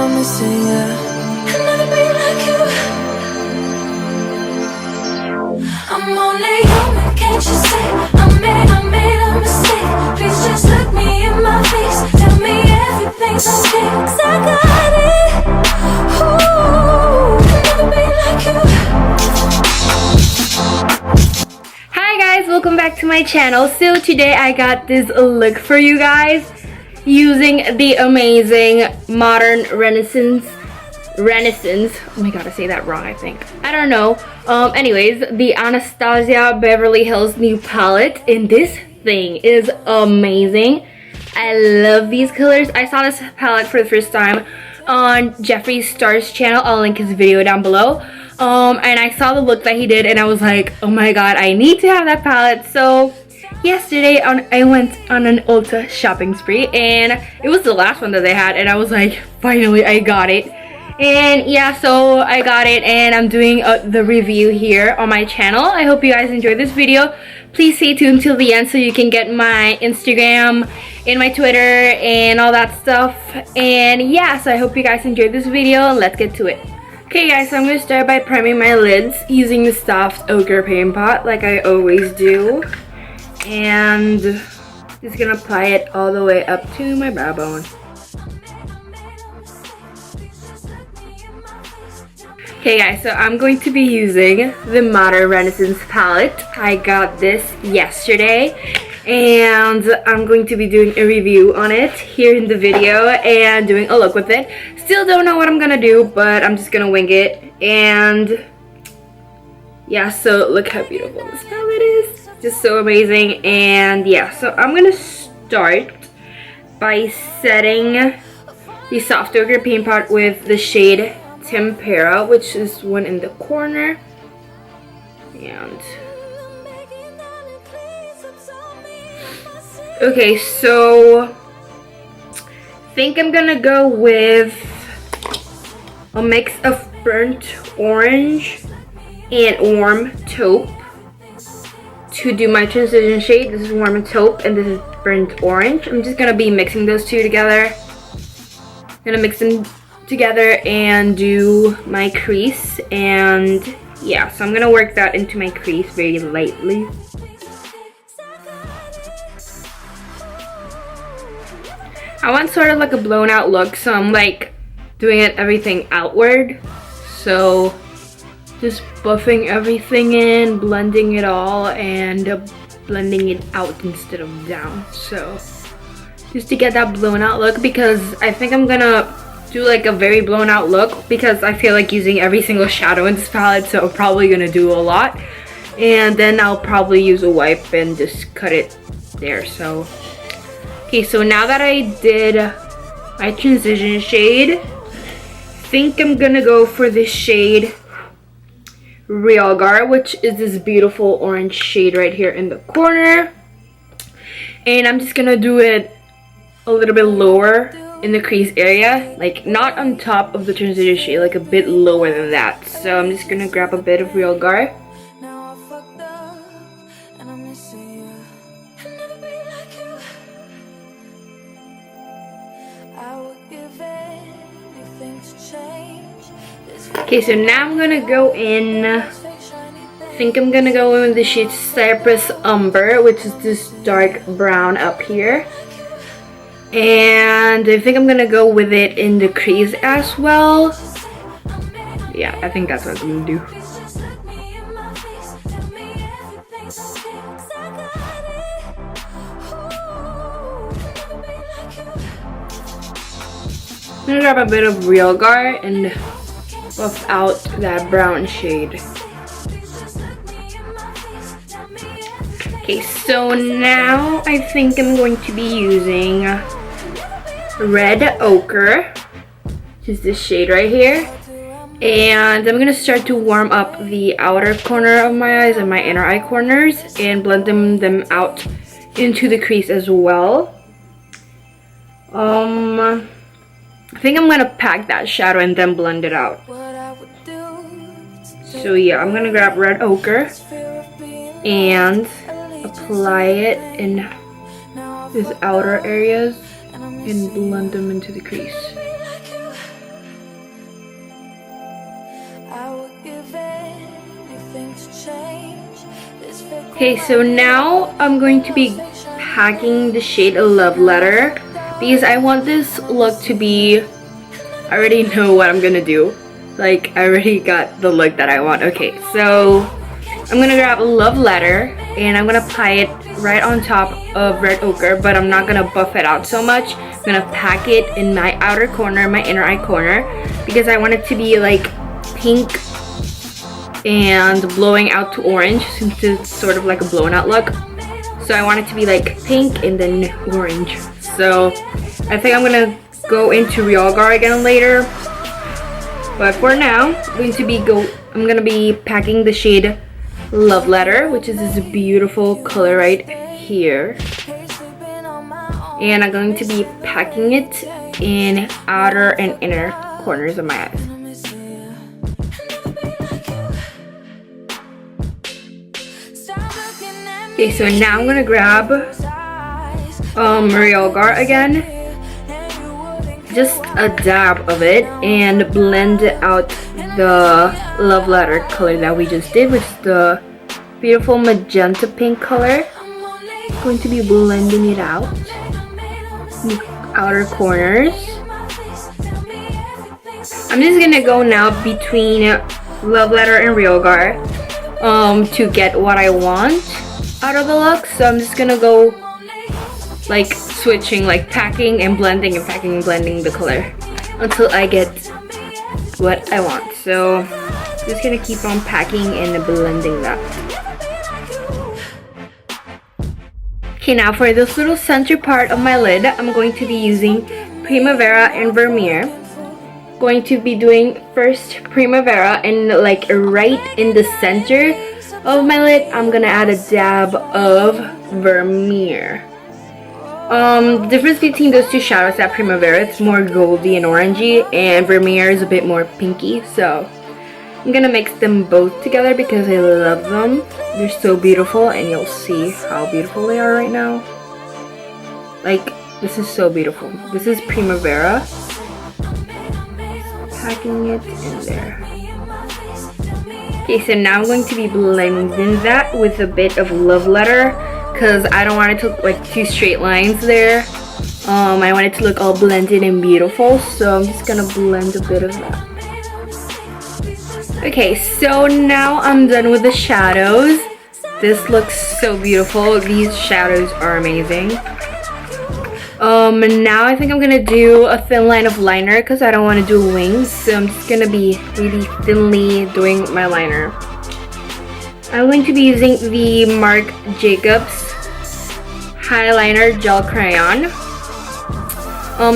I'm missing you. I'll never be like you. I'm only human, can't you see? I made a mistake. Please just look me in my face. Tell me everything's okay, 'cause I got it. Ooh, I'll never be like you. Hi guys, welcome back to my channel. So today I got this look for you guys using the amazing modern renaissance, oh my god, I say that wrong, I think, I don't know. Anyways, the Anastasia Beverly Hills new palette, and this thing is amazing. I love these colors. I saw this palette for the first time on Jeffree Star's channel. I'll link his video down below. And I saw the look that he did and I was like, oh my god, I need to have that palette. So yesterday I went on an Ulta shopping spree, and it was the last one that they had, and I was like, finally I got it. And yeah, so I got it and I'm doing the review here on my channel. I hope you guys enjoyed this video. Please stay tuned till the end so you can get my Instagram and my Twitter and all that stuff. And yeah, so I hope you guys enjoyed this video. Let's get to it. Okay guys, so I'm going to start by priming my lids using the soft ochre paint pot like I always do. And just going to apply it all the way up to my brow bone. Okay guys, so I'm going to be using the Modern Renaissance palette. I got this yesterday and I'm going to be doing a review on it here in the video and doing a look with it. Still don't know what I'm gonna do, but I'm just gonna wing it. And yeah, so look how beautiful this palette is. Just so amazing. And yeah, so I'm gonna start by setting the soft ochre paint pot with the shade Tempera, which is one in the corner. And okay, so I think I'm gonna go with a mix of burnt orange and warm taupe to do my transition shade. This is warm taupe and this is burnt orange. I'm just gonna be mixing those two together. I'm gonna mix them together and do my crease. And yeah, so I'm gonna work that into my crease very lightly. I want sort of like a blown out look, so I'm like doing everything outward. So just buffing everything in, blending it all, and blending it out instead of down. So just to get that blown out look, because I think I'm gonna do like a very blown out look because I feel like using every single shadow in this palette, so I'm probably gonna do a lot. And then I'll probably use a wipe and just cut it there. So okay, so now that I did my transition shade, I think I'm gonna go for the shade Realgar, which is this beautiful orange shade right here in the corner. And I'm just gonna do it a little bit lower in the crease area, like not on top of the transition shade, like a bit lower than that. So I'm just gonna grab a bit of Realgar. Okay, so now I'm gonna go in, I think I'm gonna go in with the shade Cypress Umber, which is this dark brown up here. And I think I'm gonna go with it in the crease as well. Yeah, I think that's what I'm gonna do. I'm gonna grab a bit of Realgar and buff out that brown shade. Okay, so now I think I'm going to be using Red Ochre, which is this shade right here. And I'm gonna start to warm up the outer corner of my eyes and my inner eye corners and blend them out into the crease as well. I think I'm gonna pack that shadow and then blend it out. So yeah, I'm gonna grab Red Ochre and apply it in these outer areas and blend them into the crease. Okay, so now I'm going to be packing the shade Love Letter because I want this look to be, I already know what I'm gonna do. Like, I already got the look that I want. Okay, so I'm gonna grab Love Letter and I'm gonna apply it right on top of Red Ochre, but I'm not gonna buff it out so much. I'm gonna pack it in my outer corner, my inner eye corner, because I want it to be like pink and blowing out to orange, since it's sort of like a blown out look. So I want it to be like pink and then orange. So I think I'm gonna go into Realgar again later, but for now I'm gonna be packing the shade Love Letter, which is this beautiful color right here, and I'm going to be packing it in outer and inner corners of my eyes. Okay, so now I'm gonna grab Realgar again, just a dab of it, and blend out the Love Letter color that we just did, which is the beautiful magenta pink color. I'm going to be blending it out in the outer corners. I'm just gonna go now between Love Letter and Realgar to get what I want out of the look. So I'm just gonna go like switching, like packing and blending and packing and blending the color until I get what I want. So I'm just gonna keep on packing and blending that. Okay, now for this little center part of my lid, I'm going to be using Primavera and Vermeer. Going to be doing first Primavera, and like right in the center of my lid, I'm gonna add a dab of Vermeer. The difference between those two shadows, that Primavera, it's more goldy and orangey, and Vermeer is a bit more pinky. So I'm gonna mix them both together because I love them. They're so beautiful, and you'll see how beautiful they are right now. Like, this is so beautiful. This is Primavera. Packing it in there. Okay, so now I'm going to be blending that with a bit of Love Letter, because I don't want it to look like two straight lines there. I want it to look all blended and beautiful, so I'm just gonna blend a bit of that. Okay, so now I'm done with the shadows. This looks so beautiful. These shadows are amazing. Now I think I'm gonna do a thin line of liner because I don't want to do wings, so I'm just gonna be really thinly doing my liner. I'm going to be using the Marc Jacobs Highliner Gel Crayon.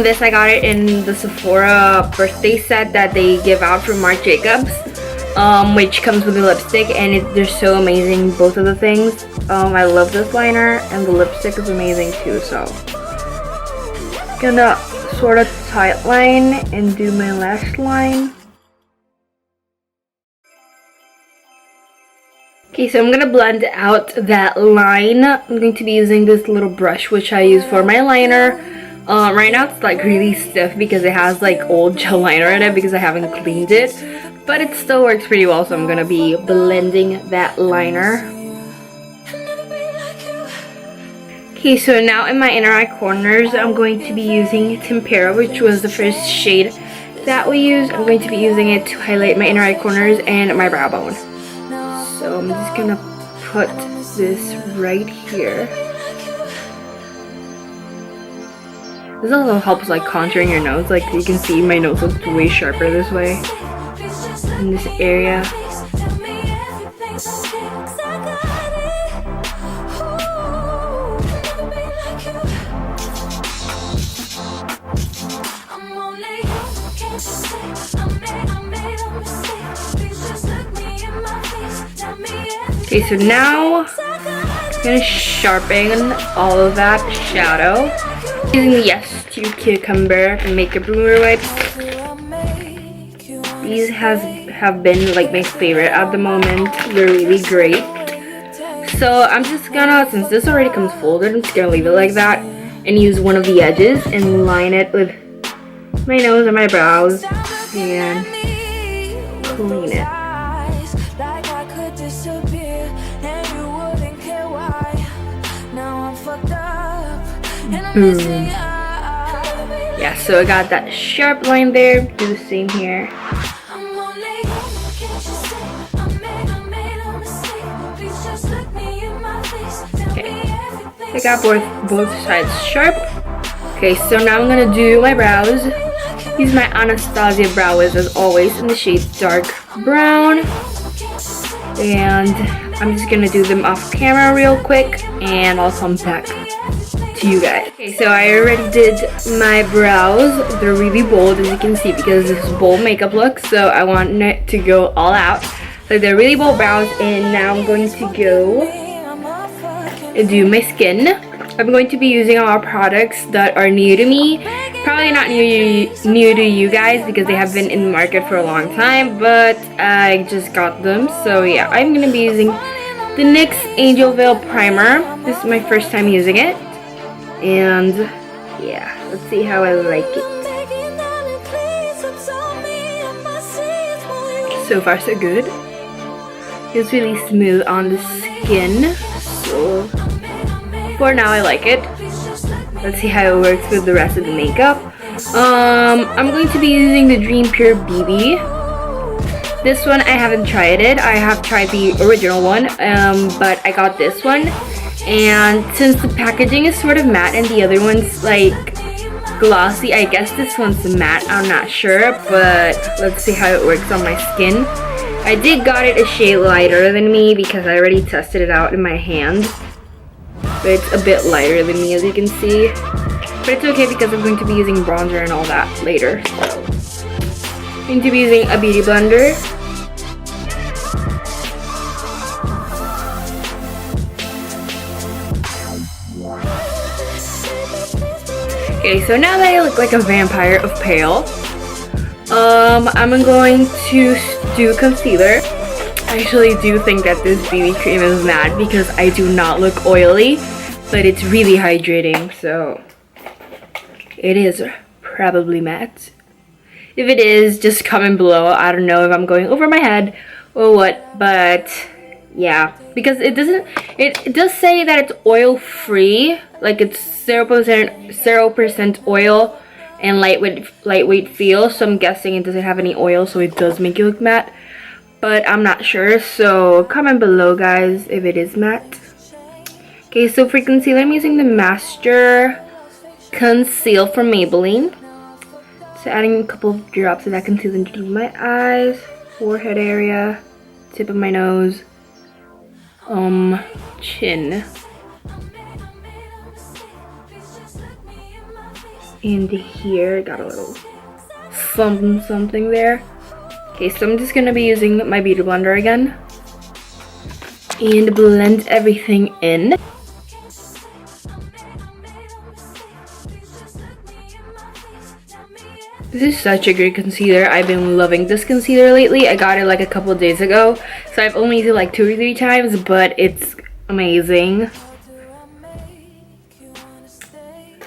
This I got it in the Sephora birthday set that they give out from Marc Jacobs, which comes with the lipstick, and they're so amazing, both of the things. I love this liner, and the lipstick is amazing too, so gonna sort of tight line and do my lash line. Okay, so I'm gonna blend out that line. I'm going to be using this little brush which I use for my liner. Right now it's like really stiff because it has like old gel liner in it because I haven't cleaned it, but it still works pretty well, so I'm gonna be blending that liner. Okay, so now in my inner eye corners, I'm going to be using Tempera, which was the first shade that we used. I'm going to be using it to highlight my inner eye corners and my brow bone. So I'm just gonna put this right here. This also helps like contouring your nose. Like you can see my nose looks way sharper this way in this area. Okay, so now I'm gonna sharpen all of that shadow using the Yes to Cucumber makeup remover wipes. These have been like my favorite at the moment. They're really great. So I'm just gonna, since this already comes folded, I'm just gonna leave it like that and use one of the edges and line it with my nose and my brows and clean it. Boom. Yeah, so I got that sharp line there. Do the same here. Okay, I got both sides sharp. Okay, so now I'm gonna do my brows. Use my Anastasia brows as always in the shade dark brown. And I'm just gonna do them off camera real quick and I'll come back to you guys. Okay, so I already did my brows. They're really bold as you can see because this is bold makeup look, so I want it to go all out. So they're really bold brows, and now I'm going to go and do my skin. I'm going to be using our products that are new to me. Probably not new to you guys because they have been in the market for a long time, but I just got them. So yeah, I'm gonna be using the NYX Angel Veil Primer. This is my first time using it, and yeah, let's see how I like it. So far so good. It's really smooth on the skin, so for now I like it. Let's see how it works with the rest of the makeup. I'm going to be using the Dream Pure BB. This one I haven't tried it. I have tried the original one, but I got this one. And since the packaging is sort of matte and the other one's like glossy, I guess this one's matte. I'm not sure, but let's see how it works on my skin. I did got it a shade lighter than me because I already tested it out in my hand. But it's a bit lighter than me as you can see. But it's okay because I'm going to be using bronzer and all that later. So I'm going to be using a beauty blender. Okay, so now that I look like a vampire of pale, I'm going to do concealer. I actually do think that this BB cream is matte because I do not look oily, but it's really hydrating, so it is probably matte. If it is, just comment below. I don't know if I'm going over my head or what, but yeah, because it does say that it's oil free, like it's 0% oil and lightweight feel, so I'm guessing it doesn't have any oil, so it does make you look matte. But I'm not sure, so comment below guys if it is matte. Okay, so for concealer I'm using the Master Conceal from Maybelline. So adding a couple of drops of that concealer into my eyes, forehead area, tip of my nose, chin, and here got a little something there. Okay, so I'm just gonna be using my beauty blender again and blend everything in. This is such a great concealer. I've been loving this concealer lately. I got it like a couple of days ago, so I've only used it like 2 or 3 times, but it's amazing.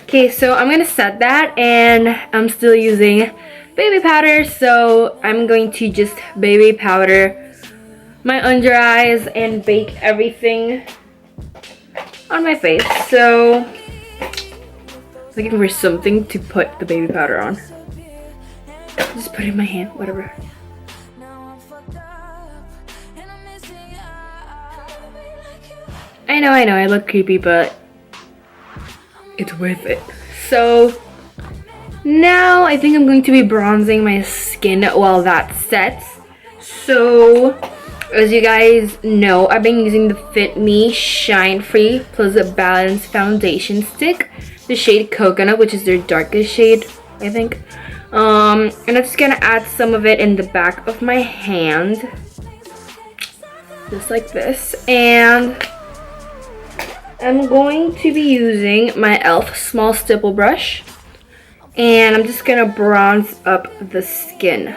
Okay, so I'm gonna set that, and I'm still using baby powder, so I'm going to just baby powder my under eyes and bake everything on my face. So looking for something to put the baby powder on. Just put it in my hand, whatever. I know, I look creepy, but it's worth it. So now I think I'm going to be bronzing my skin while that sets. So as you guys know, I've been using the Fit Me Shine Free Plus a Balance Foundation Stick, the shade Coconut, which is their darkest shade, I think. And I'm just gonna add some of it in the back of my hand, just like this. And I'm going to be using my e.l.f. small stipple brush, and I'm just gonna bronze up the skin.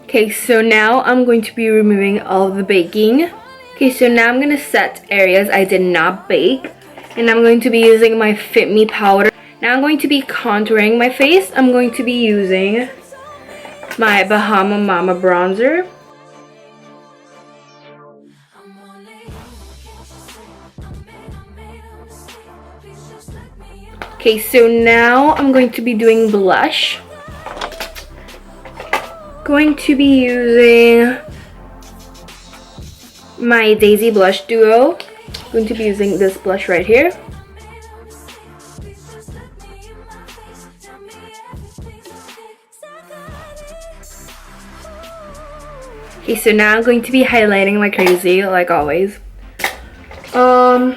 Okay, so now I'm going to be removing all of the baking. Okay, so now I'm gonna set areas I did not bake, and I'm going to be using my Fit Me powder. Now I'm going to be contouring my face. I'm going to be using my Bahama Mama bronzer. Okay, so now I'm going to be doing blush. Going to be using my Daisy Blush Duo. Going to be using this blush right here. Okay, so now I'm going to be highlighting like crazy, like always. I'm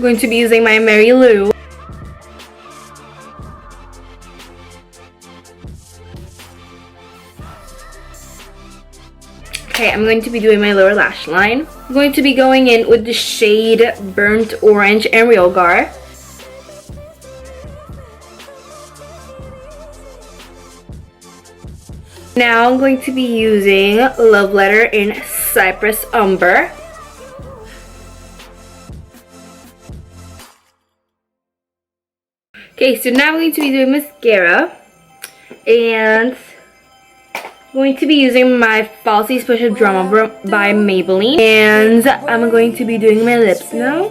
going to be using my Mary Lou. Okay, I'm going to be doing my lower lash line. I'm going to be going in with the shade Burnt Orange and Real Gar. Now I'm going to be using Love Letter in Cypress Umber. Okay, so now I'm going to be doing mascara. And I'm going to be using my Falsies Special Drama by Maybelline. And I'm going to be doing my lips now.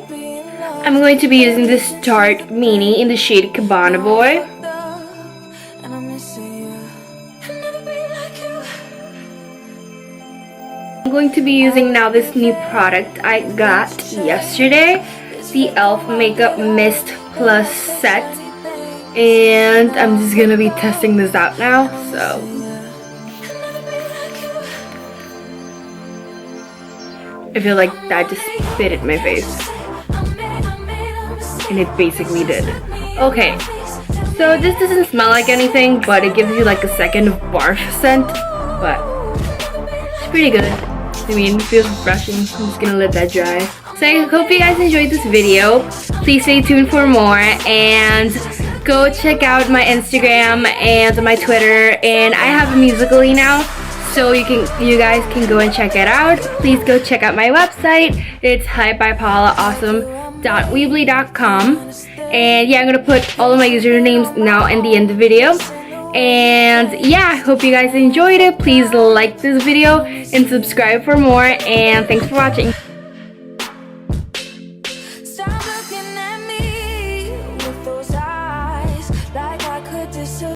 I'm going to be using this Tarte Mini in the shade Cabana Boy. I'm going to be using now this new product I got yesterday. The e.l.f. Makeup Mist Plus Set. And I'm just going to be testing this out now. So I feel like that just spit in my face. And it basically did. Okay, so this doesn't smell like anything, but it gives you like a second of barf scent. But it's pretty good. I mean, it feels refreshing. I'm just gonna let that dry. So I hope you guys enjoyed this video. Please stay tuned for more and go check out my Instagram and my Twitter. And I have a Musical.ly now. So you guys can go and check it out. Please go check out my website. It's Paolaawesome.weebly.com. And yeah, I'm gonna put all of my usernames now in the end of the video. And yeah, I hope you guys enjoyed it. Please like this video and subscribe for more. And thanks for watching.